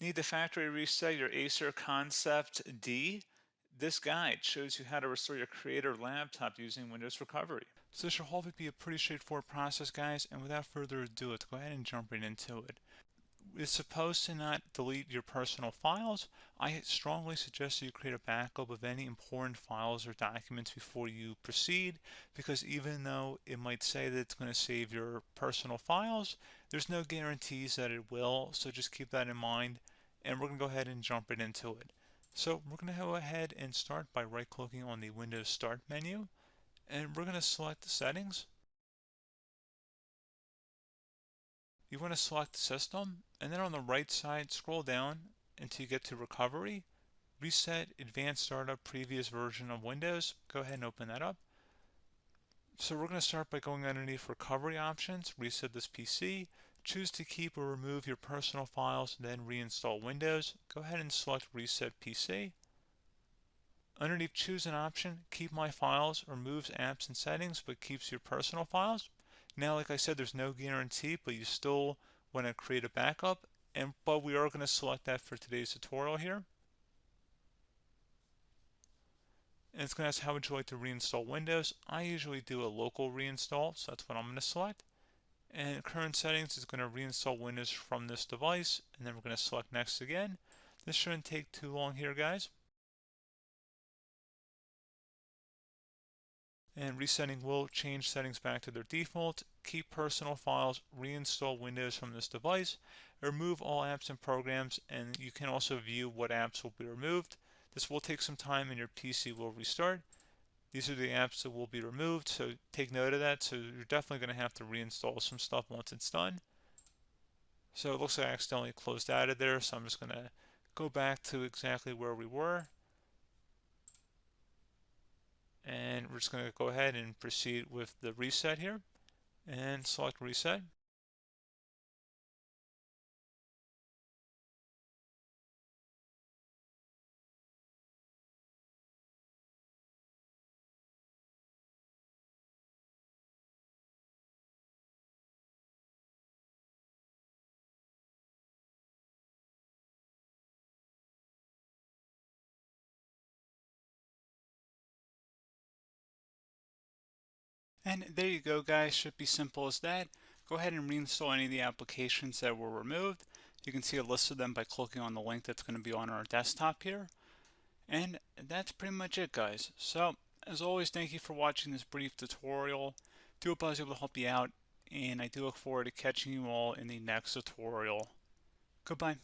Need to factory reset your Acer ConceptD? This guide shows you how to restore your Creator laptop using Windows Recovery. So this should hopefully be a pretty straightforward process, guys, and without further ado, let's go ahead and jump right into it. It's supposed to not delete your personal files. I strongly suggest that you create a backup of any important files or documents before you proceed, because even though it might say that it's going to save your personal files, there's no guarantees that it will, so just keep that in mind, and we're going to go ahead and jump right into it. So we're going to go ahead and start by right-clicking on the Windows Start menu, and we're going to select Settings. You want to select System, and then on the right side, scroll down until you get to Recovery. Reset Advanced Startup Previous Version of Windows. Go ahead and open that up. So we're going to start by going underneath Recovery Options, reset this PC. Choose to keep or remove your personal files, then reinstall Windows. Go ahead and select Reset PC. Underneath Choose an option, Keep My Files removes apps and settings but keeps your personal files. Now, like I said, there's no guarantee, but you still want to create a backup, but we are going to select that for today's tutorial here. And it's going to ask how would you like to reinstall Windows. I usually do a local reinstall, so that's what I'm going to select. And current settings is going to reinstall Windows from this device, and then we're going to select next again. This shouldn't take too long here, guys. And resetting will change settings back to their default, keep personal files, reinstall Windows from this device, remove all apps and programs, and you can also view what apps will be removed. This will take some time and your PC will restart. These are the apps that will be removed, so take note of that. So you're definitely going to have to reinstall some stuff once it's done. So it looks like I accidentally closed out of there, so I'm just going to go back to exactly where we were. And we're just going to go ahead and proceed with the reset here and select reset. And there you go, guys. Should be simple as that. Go ahead and reinstall any of the applications that were removed. You can see a list of them by clicking on the link that's going to be on our desktop here. And that's pretty much it, guys. So, as always, thank you for watching this brief tutorial. Do hope I was able to help you out, and I do look forward to catching you all in the next tutorial. Goodbye.